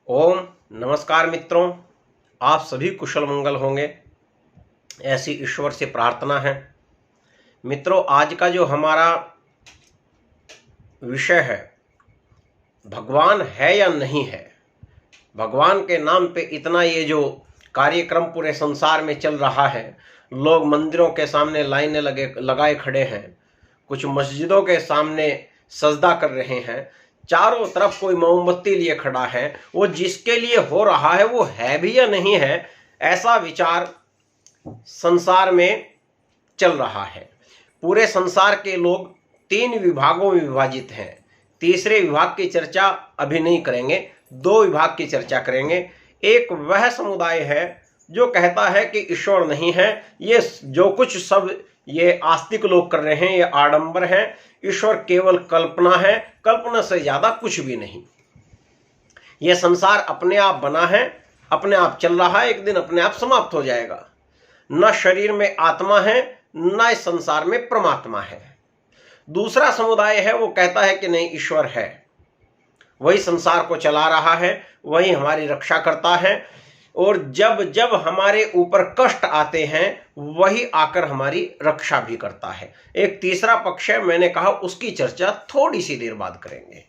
ओम नमस्कार मित्रों, आप सभी कुशल मंगल होंगे ऐसी ईश्वर से प्रार्थना है। मित्रों, आज का जो हमारा विषय है, भगवान है या नहीं है। भगवान के नाम पे इतना ये जो कार्यक्रम पूरे संसार में चल रहा है, लोग मंदिरों के सामने लाइनें लगाए खड़े हैं, कुछ मस्जिदों के सामने सजदा कर रहे हैं, चारों तरफ कोई मोमबत्ती लिए खड़ा है। वो जिसके लिए हो रहा है वो है भी या नहीं है, ऐसा विचार संसार में चल रहा है। पूरे संसार के लोग 3 विभागों में विभाजित हैं। तीसरे विभाग की चर्चा अभी नहीं करेंगे, 2 विभाग की चर्चा करेंगे। एक वह समुदाय है जो कहता है कि ईश्वर नहीं है, ये जो कुछ सब ये आस्तिक लोग कर रहे हैं ये आडंबर है, ईश्वर केवल कल्पना है, कल्पना से ज्यादा कुछ भी नहीं। यह संसार अपने आप बना है, अपने आप चल रहा है, एक दिन अपने आप समाप्त हो जाएगा। न शरीर में आत्मा है, न इस संसार में परमात्मा है। दूसरा समुदाय है, वो कहता है कि नहीं, ईश्वर है, वही संसार को चला रहा है, वही हमारी रक्षा करता है, और जब जब हमारे ऊपर कष्ट आते हैं वही आकर हमारी रक्षा भी करता है। एक तीसरा पक्ष है, मैंने कहा उसकी चर्चा थोड़ी सी देर बाद करेंगे।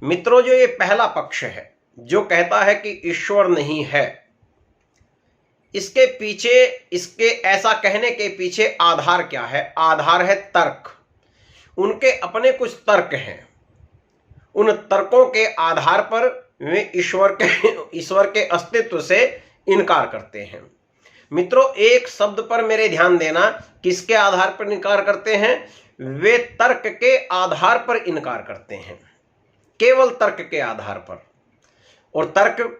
मित्रों, जो ये पहला पक्ष है जो कहता है कि ईश्वर नहीं है, इसके पीछे, इसके ऐसा कहने के पीछे आधार क्या है? आधार है तर्क। उनके अपने कुछ तर्क हैं, उन तर्कों के आधार पर वे ईश्वर के अस्तित्व से इनकार करते हैं। मित्रों, एक शब्द पर मेरे ध्यान देना, किसके आधार पर इनकार करते हैं? वे तर्क के आधार पर इनकार करते हैं, केवल तर्क के आधार पर। और तर्क,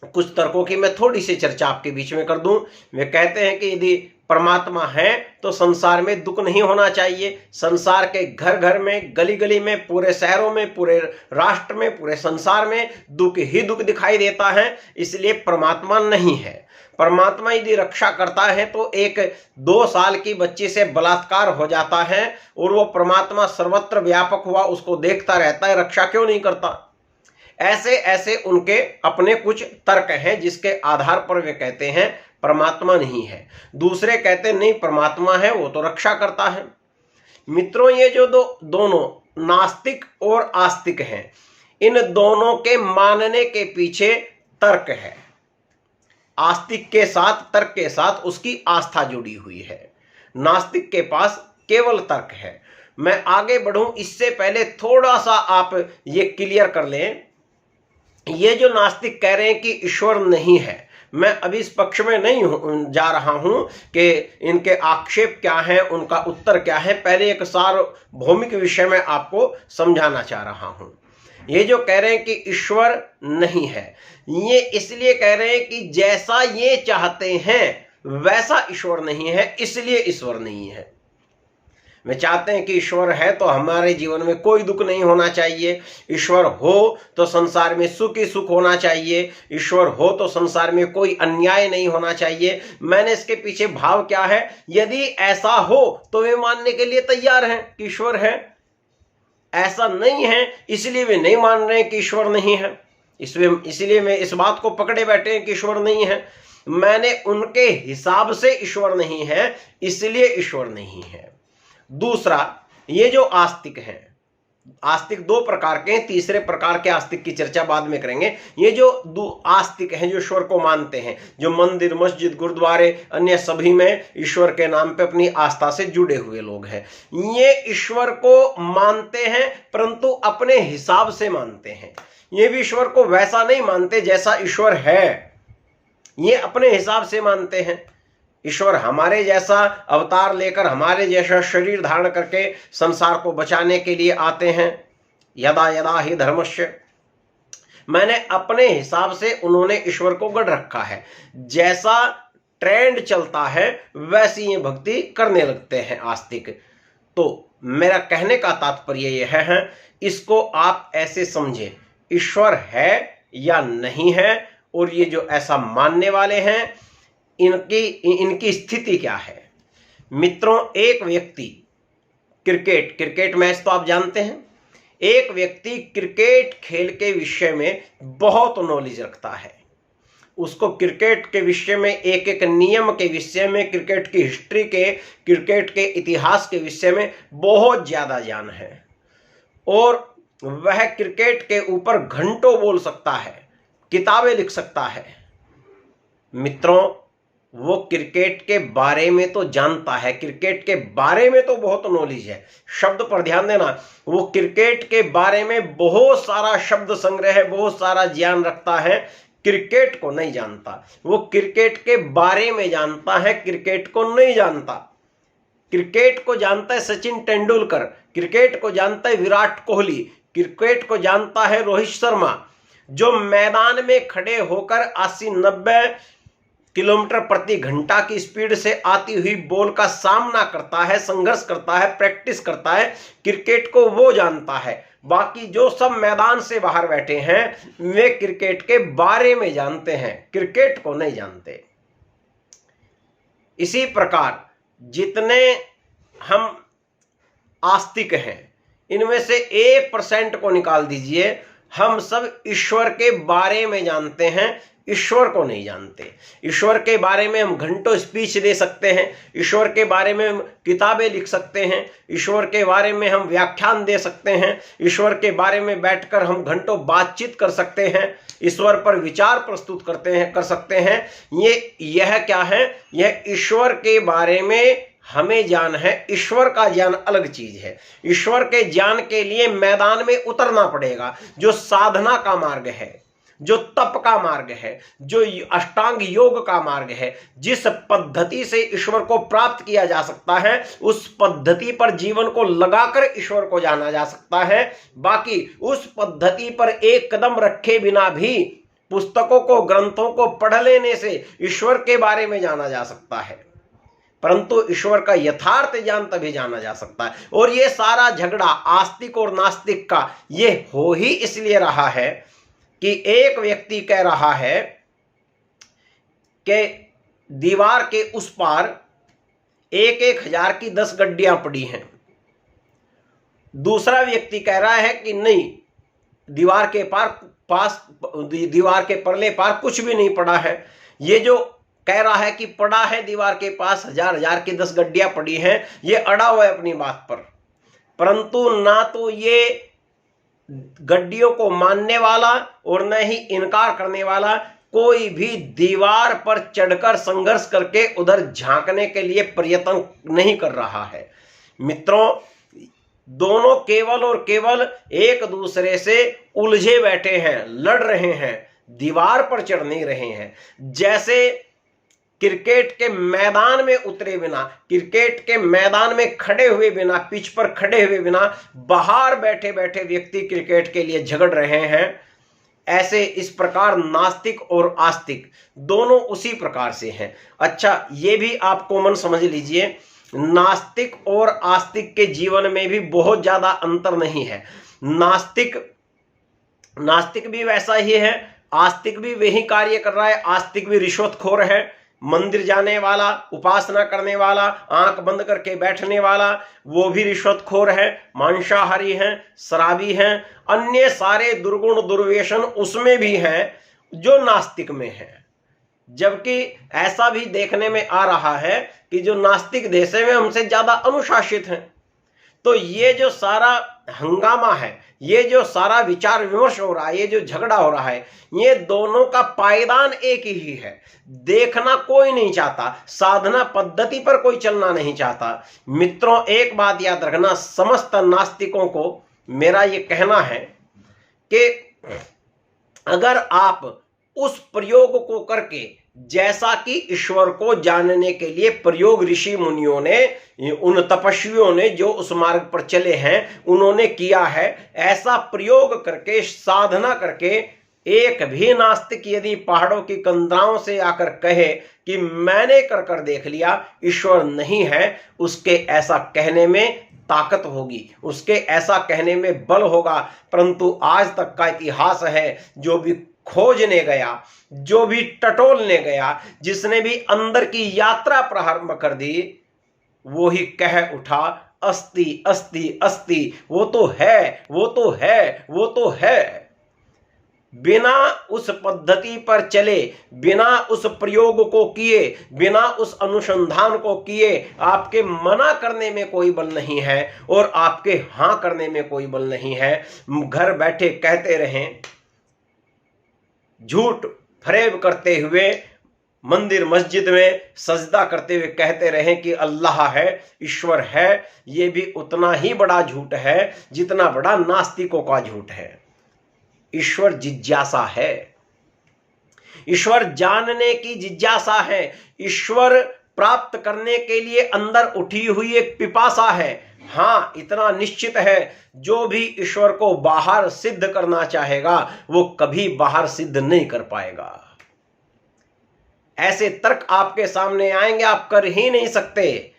कुछ तर्कों की मैं थोड़ी सी चर्चा आपके बीच में कर दूं। वे कहते हैं कि यदि परमात्मा है तो संसार में दुख नहीं होना चाहिए। संसार के घर घर में, गली गली में, पूरे शहरों में, पूरे राष्ट्र में, पूरे संसार में दुख ही दुख दिखाई देता है, इसलिए परमात्मा नहीं है। परमात्मा यदि रक्षा करता है तो एक 2 साल की बच्ची से बलात्कार हो जाता है और वो परमात्मा सर्वत्र व्यापक हुआ उसको देखता रहता है, रक्षा क्यों नहीं करता? ऐसे ऐसे उनके अपने कुछ तर्क हैं जिसके आधार पर वे कहते हैं परमात्मा नहीं है। दूसरे कहते नहीं, परमात्मा है, वो तो रक्षा करता है। मित्रों, ये जो दोनों नास्तिक और आस्तिक हैं, इन दोनों के मानने के पीछे तर्क है। आस्तिक के साथ, तर्क के साथ उसकी आस्था जुड़ी हुई है, नास्तिक के पास केवल तर्क है। मैं आगे बढ़ूं इससे पहले थोड़ा सा आप ये क्लियर कर लें। ये जो नास्तिक कह रहे हैं कि ईश्वर नहीं है, मैं अभी इस पक्ष में नहीं जा रहा हूं कि इनके आक्षेप क्या है, उनका उत्तर क्या है। पहले एक सार्वभौमिक विषय में आपको समझाना चाह रहा हूं। ये जो कह रहे हैं कि ईश्वर नहीं है, ये इसलिए कह रहे हैं कि जैसा ये चाहते हैं वैसा ईश्वर नहीं है, इसलिए ईश्वर नहीं है। वे चाहते हैं कि ईश्वर है तो हमारे जीवन में कोई दुख नहीं होना चाहिए, ईश्वर हो तो संसार में सुख ही सुख होना चाहिए, ईश्वर हो तो संसार में कोई अन्याय नहीं होना चाहिए। मैंने इसके पीछे भाव क्या है? यदि ऐसा हो तो वे मानने के लिए तैयार हैं कि ईश्वर है, ऐसा नहीं है इसलिए वे नहीं मान रहे हैं कि ईश्वर नहीं है, इसलिए वे इस बात को पकड़े बैठे हैं कि ईश्वर नहीं है। मैंने उनके हिसाब से ईश्वर नहीं है इसलिए ईश्वर नहीं है। दूसरा, ये जो आस्तिक हैं, आस्तिक 2 प्रकार के हैं, तीसरे प्रकार के आस्तिक की चर्चा बाद में करेंगे। ये जो आस्तिक हैं जो ईश्वर को मानते हैं, जो मंदिर, मस्जिद, गुरुद्वारे, अन्य सभी में ईश्वर के नाम पे अपनी आस्था से जुड़े हुए लोग हैं, ये ईश्वर को मानते हैं परंतु अपने हिसाब से मानते हैं। ये भी ईश्वर को वैसा नहीं मानते जैसा ईश्वर है, ये अपने हिसाब से मानते हैं। ईश्वर हमारे जैसा अवतार लेकर, हमारे जैसा शरीर धारण करके संसार को बचाने के लिए आते हैं। यदा यदा ही धर्मस्य, मैंने अपने हिसाब से उन्होंने ईश्वर को गढ़ रखा है, जैसा ट्रेंड चलता है वैसी ये भक्ति करने लगते हैं आस्तिक। तो मेरा कहने का तात्पर्य यह है, इसको आप ऐसे समझे, ईश्वर है या नहीं है, और ये जो ऐसा मानने वाले हैं इनकी स्थिति क्या है। मित्रों, एक व्यक्ति क्रिकेट मैच तो आप जानते हैं, एक व्यक्ति क्रिकेट खेल के विषय में बहुत नॉलेज रखता है, उसको क्रिकेट के विषय में, एक एक नियम के विषय में, क्रिकेट की हिस्ट्री के, क्रिकेट के इतिहास के विषय में बहुत ज्यादा ज्ञान है और वह क्रिकेट के ऊपर घंटों बोल सकता है, किताबें लिख सकता है। मित्रों, वो क्रिकेट के बारे में तो जानता है, क्रिकेट के बारे में तो बहुत नॉलेज है। शब्द पर ध्यान देना, वो क्रिकेट के बारे में बहुत सारा शब्द संग्रह है, बहुत सारा ज्ञान रखता है, क्रिकेट को नहीं जानता। वो क्रिकेट के बारे में जानता है, क्रिकेट को नहीं जानता। क्रिकेट को जानता है सचिन तेंदुलकर, क्रिकेट को जानता है विराट कोहली, क्रिकेट को जानता है रोहित शर्मा, जो मैदान में खड़े होकर 80-90 किलोमीटर प्रति घंटा की स्पीड से आती हुई बॉल का सामना करता है, संघर्ष करता है, प्रैक्टिस करता है, क्रिकेट को वो जानता है। बाकी जो सब मैदान से बाहर बैठे हैं वे क्रिकेट के बारे में जानते हैं, क्रिकेट को नहीं जानते। इसी प्रकार जितने हम आस्तिक हैं, इनमें से 1% को निकाल दीजिए, हम सब ईश्वर के बारे में जानते हैं, ईश्वर को नहीं जानते। ईश्वर के बारे में हम घंटों स्पीच दे सकते हैं, ईश्वर के बारे में हम किताबें लिख सकते हैं, ईश्वर के बारे में हम व्याख्यान दे सकते हैं, ईश्वर के बारे में बैठकर हम घंटों बातचीत कर सकते हैं, ईश्वर पर विचार प्रस्तुत कर सकते हैं। यह क्या है? यह ईश्वर के बारे में हमें ज्ञान है, ईश्वर का ज्ञान अलग चीज है। ईश्वर के ज्ञान के लिए मैदान में उतरना पड़ेगा, जो साधना का मार्ग है, जो तप का मार्ग है, जो अष्टांग योग का मार्ग है, जिस पद्धति से ईश्वर को प्राप्त किया जा सकता है, उस पद्धति पर जीवन को लगाकर ईश्वर को जाना जा सकता है। बाकी उस पद्धति पर एक कदम रखे बिना भी पुस्तकों को, ग्रंथों को पढ़ लेने से ईश्वर के बारे में जाना जा सकता है, परंतु ईश्वर का यथार्थ ज्ञान तभी जाना जा सकता है। और ये सारा झगड़ा आस्तिक और नास्तिक का ये हो ही इसलिए रहा है कि एक व्यक्ति कह रहा है कि दीवार के उस पार 1,000 की 10 गड्डियां पड़ी हैं। दूसरा व्यक्ति कह रहा है कि नहीं, दीवार के दीवार के परले पार कुछ भी नहीं पड़ा है। ये जो कह रहा है कि पड़ा है दीवार के पास, 1,000 की 10 गड्डियां पड़ी हैं, ये अड़ा हुआ है अपनी बात पर। परंतु ना तो ये गड्डियों को मानने वाला और न ही इनकार करने वाला कोई भी दीवार पर चढ़कर संघर्ष करके उधर झांकने के लिए प्रयत्न नहीं कर रहा है। मित्रों, दोनों केवल और केवल एक दूसरे से उलझे बैठे हैं, लड़ रहे हैं, दीवार पर चढ़ नहीं रहे हैं। जैसे क्रिकेट के मैदान में उतरे बिना, क्रिकेट के मैदान में खड़े हुए बिना, पिच पर खड़े हुए बिना बाहर बैठे बैठे व्यक्ति क्रिकेट के लिए झगड़ रहे हैं, ऐसे इस प्रकार नास्तिक और आस्तिक दोनों उसी प्रकार से हैं। अच्छा, ये भी आप कॉमन समझ लीजिए, नास्तिक और आस्तिक के जीवन में भी बहुत ज्यादा अंतर नहीं है। नास्तिक भी वैसा ही है, आस्तिक भी वही कार्य कर रहा है। आस्तिक भी रिश्वतखोर है, मंदिर जाने वाला, उपासना करने वाला, आंख बंद करके बैठने वाला, वो भी रिश्वतखोर है, मांसाहारी हैं, शराबी हैं, अन्य सारे दुर्गुण दुर्व्यसन उसमें भी हैं जो नास्तिक में है। जबकि ऐसा भी देखने में आ रहा है कि जो नास्तिक देश में हमसे ज्यादा अनुशासित हैं। तो ये जो सारा हंगामा है, ये जो सारा विचार विमर्श हो रहा है, ये जो झगड़ा हो रहा है, ये दोनों का पायदान एक ही है। देखना कोई नहीं चाहता, साधना पद्धति पर कोई चलना नहीं चाहता। मित्रों, एक बात याद रखना, समस्त नास्तिकों को मेरा ये कहना है कि अगर आप उस प्रयोग को करके, जैसा कि ईश्वर को जानने के लिए प्रयोग ऋषि मुनियों ने, उन तपस्वियों ने जो उस मार्ग पर चले हैं उन्होंने किया है, ऐसा प्रयोग करके, साधना करके एक भी नास्तिक यदि पहाड़ों की कंदराओं से आकर कहे कि मैंने कर देख लिया, ईश्वर नहीं है, उसके ऐसा कहने में ताकत होगी, उसके ऐसा कहने में बल होगा। परंतु आज तक का इतिहास है, जो भी खोजने गया, जो भी टटोलने गया, जिसने भी अंदर की यात्रा प्रारंभ कर दी, वो ही कह उठा अस्ति अस्ति अस्ति, वो तो है, वो तो है, वो तो है। बिना उस पद्धति पर चले, बिना उस प्रयोग को किए, बिना उस अनुसंधान को किए, आपके मना करने में कोई बल नहीं है और आपके हां करने में कोई बल नहीं है। घर बैठे कहते रहें, झूठ फरेब करते हुए मंदिर मस्जिद में सजदा करते हुए कहते रहें कि अल्लाह है, ईश्वर है, ये भी उतना ही बड़ा झूठ है जितना बड़ा नास्तिकों का झूठ है। ईश्वर जिज्ञासा है, ईश्वर जानने की जिज्ञासा है, ईश्वर प्राप्त करने के लिए अंदर उठी हुई एक पिपासा है। हाँ, इतना निश्चित है, जो भी ईश्वर को बाहर सिद्ध करना चाहेगा वो कभी बाहर सिद्ध नहीं कर पाएगा। ऐसे तर्क आपके सामने आएंगे, आप कर ही नहीं सकते।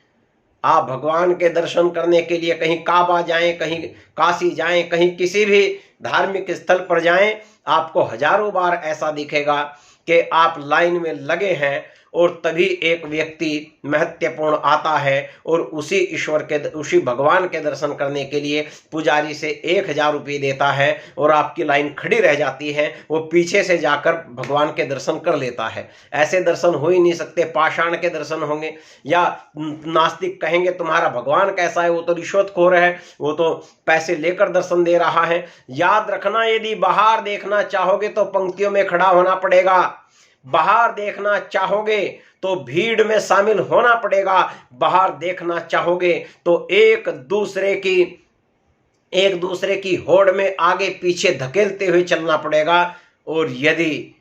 आप भगवान के दर्शन करने के लिए कहीं काबा जाएं, कहीं काशी जाएं, कहीं किसी भी धार्मिक स्थल पर जाएं, आपको हजारों बार ऐसा दिखेगा कि आप लाइन में लगे हैं और तभी एक व्यक्ति महत्वपूर्ण आता है और उसी भगवान के दर्शन करने के लिए पुजारी से 1000 रुपये देता है और आपकी लाइन खड़ी रह जाती है। वो पीछे से जाकर भगवान के दर्शन कर लेता है। ऐसे दर्शन हो ही नहीं सकते, पाषाण के दर्शन होंगे। या नास्तिक कहेंगे तुम्हारा भगवान कैसा है, वो तो रिश्वतखोर है, वो तो पैसे लेकर दर्शन दे रहा है। याद रखना, यदि बाहर देखना चाहोगे तो पंक्तियों में खड़ा होना पड़ेगा, बाहर देखना चाहोगे तो भीड़ में शामिल होना पड़ेगा, बाहर देखना चाहोगे तो एक दूसरे की होड़ में आगे पीछे धकेलते हुए चलना पड़ेगा। और यदि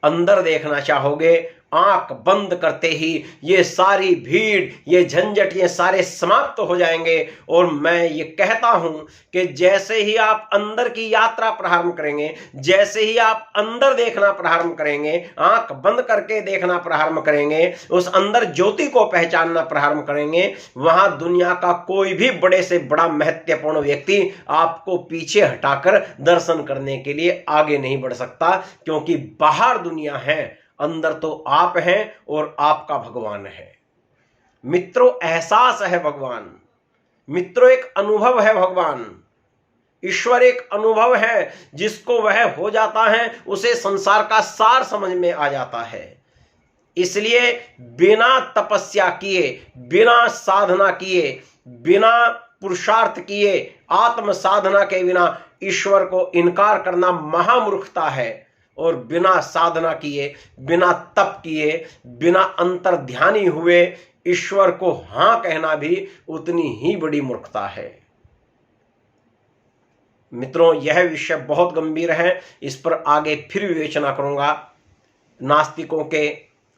अंदर देखना चाहोगे, आंख बंद करते ही ये सारी भीड़, ये झंझट, ये सारे समाप्त हो जाएंगे। और मैं ये कहता हूं कि जैसे ही आप अंदर की यात्रा प्रारंभ करेंगे, जैसे ही आप अंदर देखना प्रारंभ करेंगे, आंख बंद करके देखना प्रारंभ करेंगे, उस अंदर ज्योति को पहचानना प्रारंभ करेंगे, वहां दुनिया का कोई भी बड़े से बड़ा महत्वपूर्ण व्यक्ति आपको पीछे हटाकर दर्शन करने के लिए आगे नहीं बढ़ सकता। क्योंकि बाहर दुनिया है, अंदर तो आप हैं और आपका भगवान है। मित्रों, एहसास है भगवान, मित्रों एक अनुभव है भगवान। ईश्वर एक अनुभव है, जिसको वह हो जाता है उसे संसार का सार समझ में आ जाता है। इसलिए बिना तपस्या किए, बिना साधना किए, बिना पुरुषार्थ किए, आत्म साधना के बिना ईश्वर को इनकार करना महामूर्खता है। और बिना साधना किए, बिना तप किए, बिना अंतर्ध्यानी हुए ईश्वर को हां कहना भी उतनी ही बड़ी मूर्खता है। मित्रों, यह विषय बहुत गंभीर है, इस पर आगे फिर विवेचना करूंगा। नास्तिकों के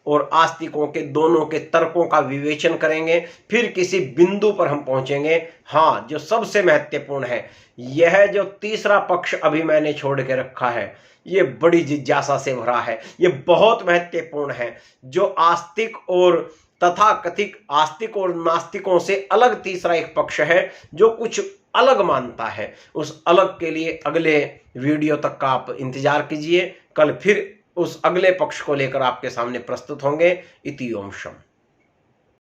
और आस्तिकों के दोनों के तर्कों का विवेचन करेंगे, फिर किसी बिंदु पर हम पहुंचेंगे। हाँ, जो सबसे महत्वपूर्ण है, यह जो तीसरा पक्ष अभी मैंने छोड़ के रखा है, ये बड़ी जिज्ञासा से भरा है, ये बहुत महत्वपूर्ण है। जो आस्तिक और तथाकथित आस्तिक और नास्तिकों से अलग तीसरा एक पक्ष है, जो कुछ अलग मानता है, उस अलग के लिए अगले वीडियो तक का आप इंतजार कीजिए। कल फिर उस अगले पक्ष को लेकर आपके सामने प्रस्तुत होंगे। इति ओम शम।